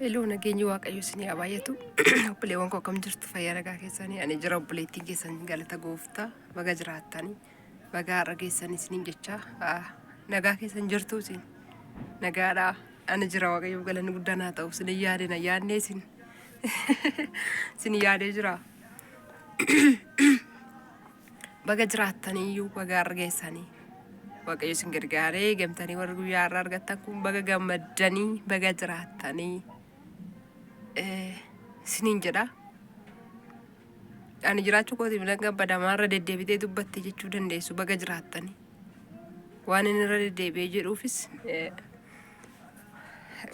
Hello, nageenyi waaqayyo isin yaa baay'atu. Obboleewwan koo akkam jirtu fayyaa nagaa keessanii? Ani jira obboleettiin keessan galata gooftaa baga jiraattanii baga har'a geessan isiniin jecha nagaa keessan jirtu isin nagaadhaa. Ani jira waaqayyo galanni guddaan haa ta'u. Isin yaadina yaadne isin isin yaadee jira. Baga jiraattanii iyyuu baga har'a geessanii waaqayyo isin gargaaree gamtanii warra guyyaa har'a argattan kun baga gammaddanii baga jiraattanii isiniin jedha. Ani jiraachuu kootiif nan gammada. Maarra deddeebitee dubbatte jechuu dandeessu baga jiraattanii. Waan inni irra deddeebi'ee jedhuufis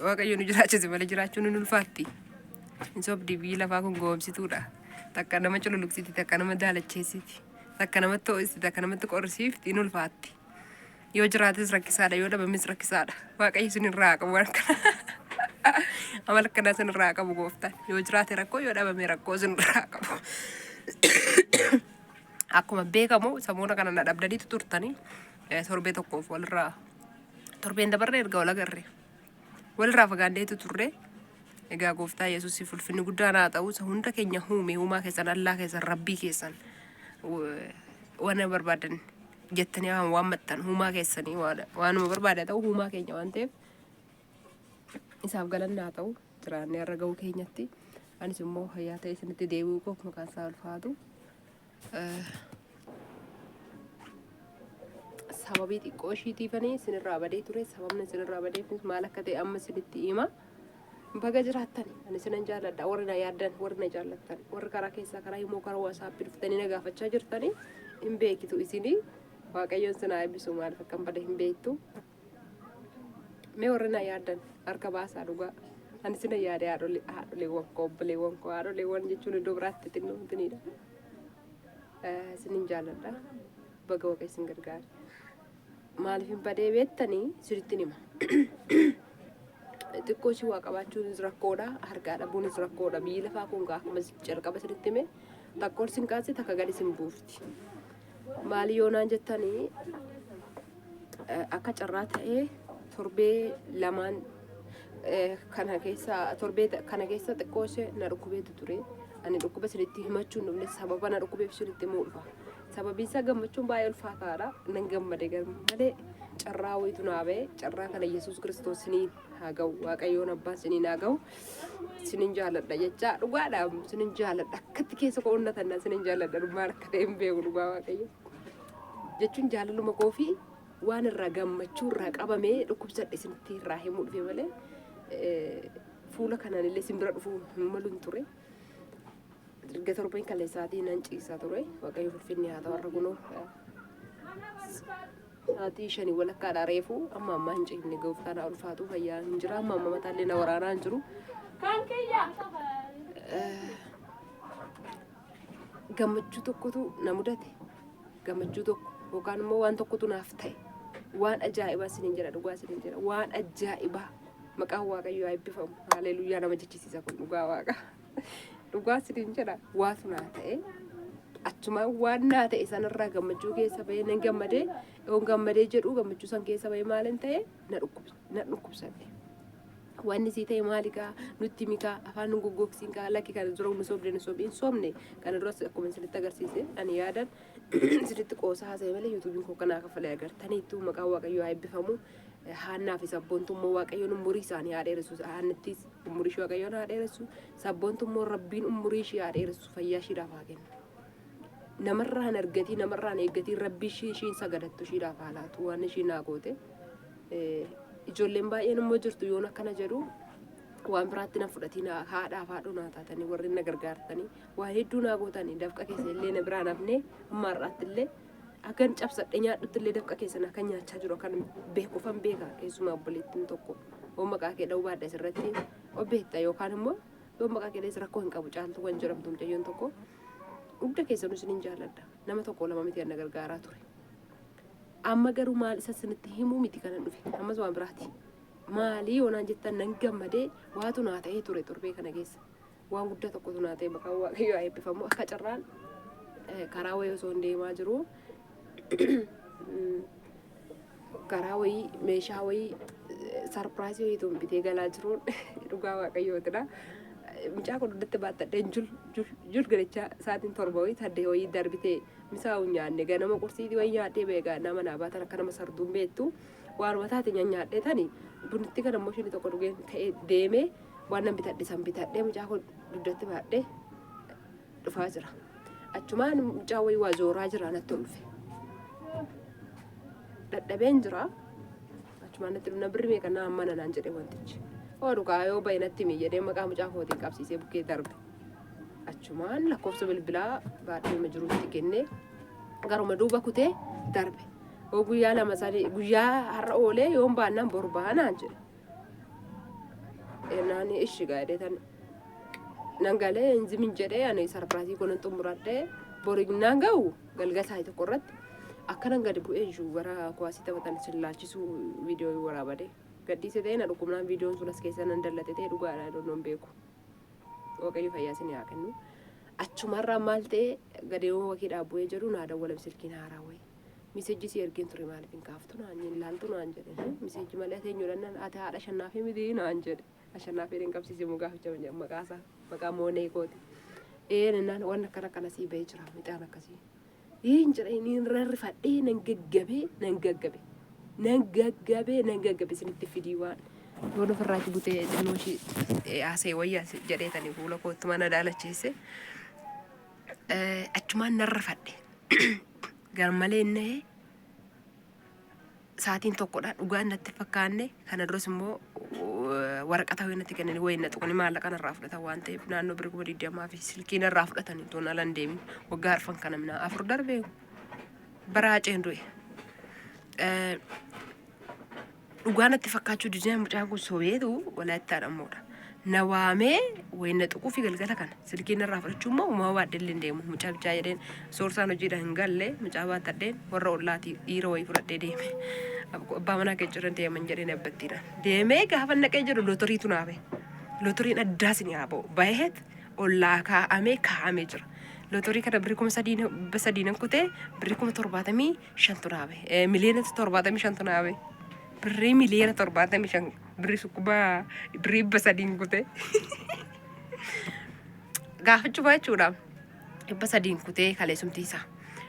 waaqayyo nu jiraachise malee jiraachuun nu ulfaatti. Hin sobdii biyyi lafaa kun goomsituudha. Takka nama cululuqsiti, takka nama daalacheessiti, takka namatti ho'isiti, takka namatti qorrisiifti hin ulfaatti. Yoo jiraates rakkisaadha, yoo dhabames rakkisaadha. Waaqayyo isin irraa qabu waan kana. Amala kana isin irraa qabu gooftaan. Yoo jiraate rakkoo, yoo dhabame rakkoo isin irraa qabu. Akkuma beekamu samuuna kana na dhabdaniitu turtanii torbee tokkoof walirraa torbeen dabarree erga wal agarre walirraa fagaanneetu turre. Egaa gooftaa Yesuusiif ulfinni guddaan haa ta'u. Hunda keenya uume, uumaa keessan, allaa keessan, rabbii keessan waan barbaadan jettanii waan maxxan uumaa keessanii waanuma barbaada ta'u uumaa keenya waan ta'eef isaaf galanni haa ta'u. Jiraannee har'a ga'uu keenyatti anis immoo fayyaa ta'e isinitti deebi'uu koof maqaan isaa ulfaatu. Sababii xiqqoo ishiitiifanii isinirraa badee ture. Sababni isinirraa badeefis maal akka ta'e amma isinitti hima. Baga jiraattan ani isinan jaalladha. Warri na yaaddan, warri na jaallattan, warri karaa keessaa karaa immoo karaa WhatsApp dhuftanii na gaafachaa jirtanii hin beekitu isinii. Waaqayyoon sinaa eebbisu maaliif akkam bade hin beektu. Mee warri na yaaddan harka baasaa dhugaa. Ani sina yaadee haadholeewwan koo, obboleewwan koo, haadholeewwan jechuun iddoo biraatti xinnoo tiniidha. Isinin jaalladha. Baga Waaqayyo isin gargaare. Maaliif hin badee beektanii isinitti hima. Xiqqoo ishii waa qabaachuunis rakkoodha, harkaa dhabuunis rakkoodha. Biyyi lafaa kun akkuma jalqaba isinitti hime takkoon isin kaase takka gadi isin buufti. Maali yoonaan jettanii akka carraa ta'ee torbee lamaan kana keessa xiqqoo ishee na dhukkubeetu ture. Ani dhukkuba isinitti himachuu hin dhufne sababa na dhukkubeef isinitti himuu dhufa. Sababiin isaa gammachuun baay'ee ulfaataadha. Nan gammade malee carraa wayitu naa ba'e. Carraa kana Yesuus Kiristoos isiniin haa ga'u. Waaqayyoon abbaan isiniin haa ga'u. Isinin jaalladha jechaa dhugaadha. Isinin jaalladha. Akkatti keessa koo onnatannaa isinin jaalladha. Dhumaan akka ta'e hin beeku dhugaa Waaqayyo. Jechuun jaalaluma koo fi waan irraa gammachuu irraa qabamee dhukkubsadhe isinitti irraa himuu dhufe malee fuula kanaan illee isin bira dhufuu hin malu hin ture. Erga torbeen kaleessaatii nan ciisaa ture. Waaqayyo ulfinni haa ta'u. Har'a kunoo sa'aatii 5 walakkaadhaa reefu amma hin ciifne gooftaan haa ulfaatu. Fayyaa hin jira. Amma mataallee na waraanaa hin jiru. Gammachuu tokkotu na mudate. Gammachuu tokko yookaan immoo waan tokkotu naaf ta'e. Waan ajaa'ibaa isiniin jedha dhugaa isiniin jedha. Waan ajaa'ibaa maqaan Waaqayyoo haa eebbifamu. Haaleluyyaa nama jechisiisa kun dhugaa Waaqa. Dhugaa isiniin jedha waatu naa ta'e. Achuma waan naa ta'e sanarraa gammachuu keessa bahee nan gammadee. Yoon gammadee jedhu gammachuu san keessa bahee maaliin ta'e na dhukkubsadhe. Wanni sii ta'e maalikaa nutti mikaa afaan nu goggogsiin kaa lakki kana dura nu sobdeen sobne kana duras akkuma isinitti agarsiise ani yaadan isinitti qoosaa haasa'e malee yuutuubiin koo kanaa kaffalee agartaniitu maqaan Waaqayyoo haa eebbifamu. Haannaa fi sabboontummoo Waaqayyoon umurii isaanii haa dheeressu. Haannattis umurii ishee Waaqayyoon haa dheeressu. Sabboontummoo Rabbiin umurii ishee haa dheeressu. Fayyaa ishiidhaaf haa kennu. Namarraan argatii namarraan eeggatii Rabbii ishiin sagadattu ishiidhaaf haa laatu waan ishiin naa goote. Ijoolleen baay'een immoo jirtu yoon akkana jedhu waan biraatti na fudhatiin haadhaaf haadhoo naa taatanii warri na gargaartanii waan hedduu naa gootanii dafqa keessa illee na biraan hafnee amma har'aatti illee akkan cabsadhe nyaadhutti illee dafqa keessa na kan nyaachaa jiru akkan beekufan beeka keessumaa obboleettiin tokko yoo maqaa kee dha'uu baadha asirratti obbeetta yookaan immoo yoo maqaa kee dhees rakkoo hin qabu caaltu waan jedhamtu mucayyoon tokko hunda keessa nu isiniin jaalladha. Nama tokko lama miti na gargaaraa ture. Amma garuu maal isa isinitti himuu miti kanan dhufe ammas waan biraati. Maalii yoonaan jettan nan gammadee waatu naa ta'ee ture torbee kana keessa. Waan guddaa tokkotu naa ta'e maqaan Waaqayyoo haa eebbifamu. Akka carraan karaa wayii osoo hin deemaa jiru karaa wayii meeshaa wayii sarpiraayizii wayiituun bitee galaa jiruun dhugaa waaqayyootidha. Mucaa kun dudatti baattadheen jul galachaa sa'aatiin 7 wayii 8 wayii darbitee misaa nyaanne ganama qursiitii wayii nyaadhee beekaa nama naa baatan akka nama sarduun beektu waanuma taate nyaadhee tani bunitti kan ammoo isheen tokko dhugeen ka'ee deemee waan nan bitadhee mucaa kun dudatti baadhee dhufaa jira. Achumaan mucaa wayii waa zooraa jira natti ulfe. Dadhabeen jira. Achumaan natti dhufna birri meeqa naa mana naan jedhee wantichi. Dhugaa yoo bahe natti himi jedhee maqaa mucaa kootiin qabsiisee bukkee darbe. Achumaan lakkoofsa bilbilaa baadhee jiruutti kennee garuma duuba kutee darbe. Guyyaa lama sadii guyyaa har'a oolee yoon baannaan boru baanaan jedhe. Naani ishi gaadee tan nangalee inzimin jedhee ani sarpiraayizii kunan xumuradhee borignaan ga'u galgasaa tokko irratti akkanan gadi bu'ee jiru bara kuwaasii taphatan sillaalchisuu viidiyoo waraabadee. Gaddiisee ta'ee na dhukkubnaan viidiyoon sun as keessa nan dallate ta'e dhugaadhaa donnoon beeku. Waaqayyo fayyaa isin haa kennu. Achumarraa maal ta'e gadeewwan wakii dhaabbu'ee jedhu naa dawwala silkiin haaraa wayii. Miseejji si ergeen ture maaliif hin kaaftu naan jedhe ilaaltu naan jedhe. Miseejji malee eenyuudhaan ati haadha Ashannaafii miti naan jedhe. Ashannaafii hin qabsiise mugaaficha maqaasaa maqaa moonee kooti. Naan waan akkana sii bahee jira midhaan akkasii. Hin jedhe niin rarrifadhee nan gaggabe. Nan gaggabe isinitti fidii waan yoo ofirraatti butee xinnoo ishii haasee wayyaa jedheetanii fuula kootti mana daalacheesse achumaan narrafadhe garmalee innee sa'aatiin tokkodha dhugaan natti fakkaanne kana duras immoo waraqata wayii natti kennanii wayii na tuqanii maallaqa narraa fudhatan waan ta'eef naannoo birrii 20 fi silkii narraa fudhatanii toon alan deemin waggaa arfan kana minaa 4 darbee baraaceen du'e. Dhugaan natti fakkaachuu dijaan mucaan kun sobeetu walaayittaadha ammoodha. Na waamee wayina tuquu fi galgala kana silkiin irraa fudhachuu immoo uumaa baadhee deemu mucaa bichaa jedheen soorsaan hojiidha hin galle mucaa baattadheen warra ollaatii dhiira wayii fudhadhee deeme. Abbaa manaa keessa jiran deeman jedheen abbattiidhaan. Deemee gaafa naqee jedhu lootoriitu naabe. Lootoriin addaas ni haa ba'u. Baay'eet ollaa kaa'amee jira. Lootorii kana birrii 3,000 kutee birrii 75,000 naabe. Miliyoona 75 naabe. Birrii miliyoona 75 birrii sukkubaa birrii 300 kutee. Gaafachuu baachuudha. 300 kutee kaleessumtiisa.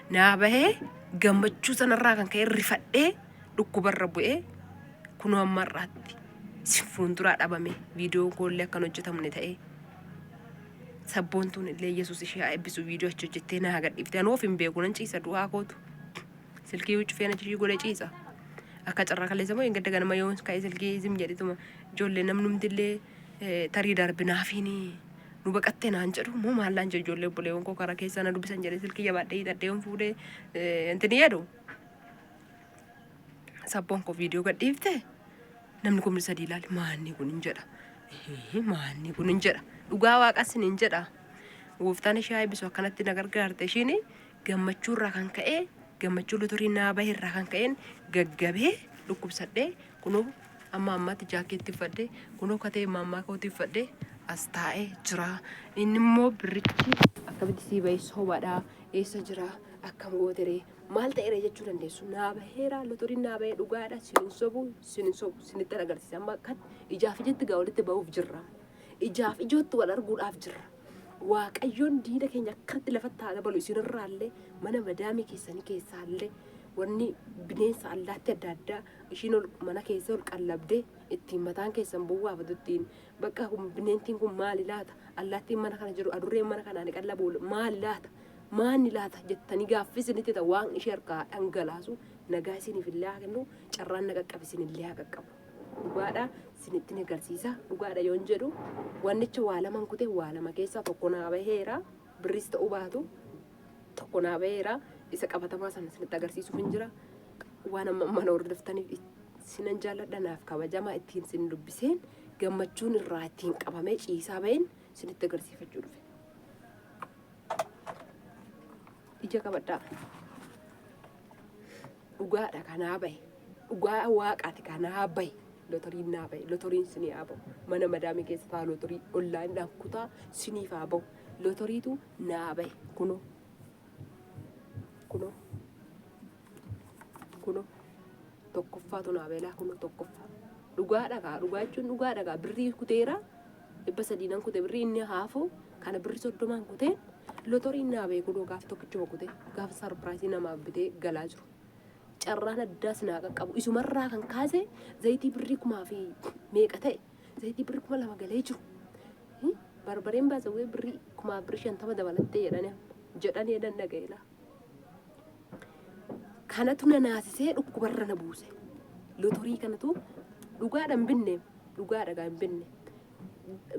Naa bahee gammachuu sanarraa kan ka'e rifadhee dhukkubarra bu'ee kunoo ammarraatti fuulduraa dhabame viidiyoo koollee akkan hojjetamne ta'ee. Sabboontuun illee Yesuus ishee haa eebbisu viidiyoo achi hojjettee na gadhiiftee anoof hin beeku nan ciisa du'aa kootu. Silkii wucufee na cishii godhe ciisa. Akka carraa kaleessa moo hin gadda ganama yoo ka'ee silkii zim jedhituma ijoollee namnumtillee tarii darbinaafiini nu baqattee naan jedhu moo maallaan jedhu ijoollee obboleewwan koo karaa keessaa na dubbisan jedhee silkii jabaadhee hidhadhee yoon fuudhee intini jedhu. Sabboon koo viidiyoo gadhiifte namni kun sadii ilaali maanni kun hin jedha. Maanni kun hin jedha. Dhugaa waaqas hin jedha. Gooftaan ishee haa eebbisu akkanatti na gargaarte ishiin gammachuu irraa kan ka'e gammachuu lootorii naa bahee irraa kan ka'een gaggabee dhukkubsadhee kunoo amma ammaatti jaakeetti uffadhee kunoo katee mammaa kootti uffadhee as taa'ee jira. Inni immoo birrichi akkamitti sii bahee sobaadhaa eessa jira akkam gooteree maal ta'eera jechuu dandeessu. Naa baheera lootoriin naa bahee dhugaadha sinin sobu sinitti agarsiisa amma akkan ijaaf ijetti gaa walitti bahuuf jirra. Ijaaf ijootti wal arguudhaaf jirra. Waaqayyoon diina keenya akkatti lafatti haa dabalu isinirraallee mana madaamii keessanii keessaallee wanni bineensa allaatti adda addaa ishiin ol mana keessa ol qallabdee ittiin mataan keessan bu'uwaafatu ittiin bakka bineentiin kun maali laata allaattiin mana kana jiru adurreen mana kanaan qallabu maali laata jettanii gaaffisinitti ta'u waan ishee harkaa dhangalaasu nagaa isiniif illee haa kennu carraan na qaqqabisin illee haa qaqqabu. Dhugaadha sinitti ni agarsiisa dhugaadha yoon jedhu wannicha waa lama kutee waa lama keessaa tokko naa baheera birris ta'uu baatu tokko naa baheera isa qabatamaa sana sinitti agarsiisuuf hin jira waan amma mana hordoftaniif sinan jaalladha naaf kabajamaa ittiin sin dubbiseen gammachuun irraa ittiin qabamee ciisaa baheen sinitti agarsiifachuu dhufe. Ija qabadhaa dhugaadha kanaa bahe dhugaa waaqaati kanaa bahe. Lootoriin naa bahe lootoriin sinii haa bahu mana madaamii keessa ta'a lootorii ollaan dhaan kutaa siniif haa bahu lootoriitu naa bahe kunoo tokkoffaatu naa beelaa kunoo tokkoffaa dhugaadha kaa dhugaachuun dhugaadha kaa birrii kuteera dhibba sadiinan kute birrii inni haafu kana birrii 30 kuteen lotoriin naa beeku dhoo gaaf tokkichuma kute gaaf sarpiraayisii namaaf bitee galaa jiru carraan addaas naa qaqqabu isumarraa kan kaase zayitii birrii 1000 meeqa ta'e zayitii birrii 2000 galee jiru barbareen baasawwee birrii 50 dabalattee jedhanii dandagaela kanatu na naasisee dhukkubarra na buuse lotorii kanatu dhugaadhaan binne dhugaadha gaa hin binne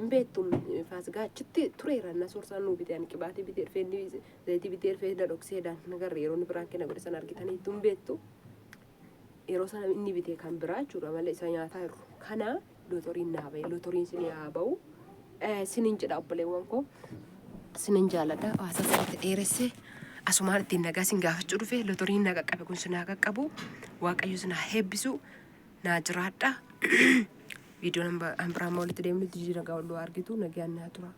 mbeettum faasgaachitti tureera na soorsaa nuu bitee ani qibaatii bitee dhufeenni zayitii bitee dhufee na dhokseedhaan nagarra yeroo inni biraan kenna godhe sana argitanii ittuun beektu yeroo sana inni bitee kan biraa jechuudha malee isa nyaataa jiru kana lotoriin naa ba'e lotoriin sinii haa ba'u siniin jedha obboleewwan koo siniin jaaladha hawaasa isaatti dheeressee asumaan ittiin nagaa sin gaafachuu dhufe lotoriin na qaqqabe kun sinaa qaqqabu waaqayyo sinaa heebbisu naa jiraadha viidiyoon an biraan walitti deemnutti jijjiiragaa olluu argitu nagaan naa tura.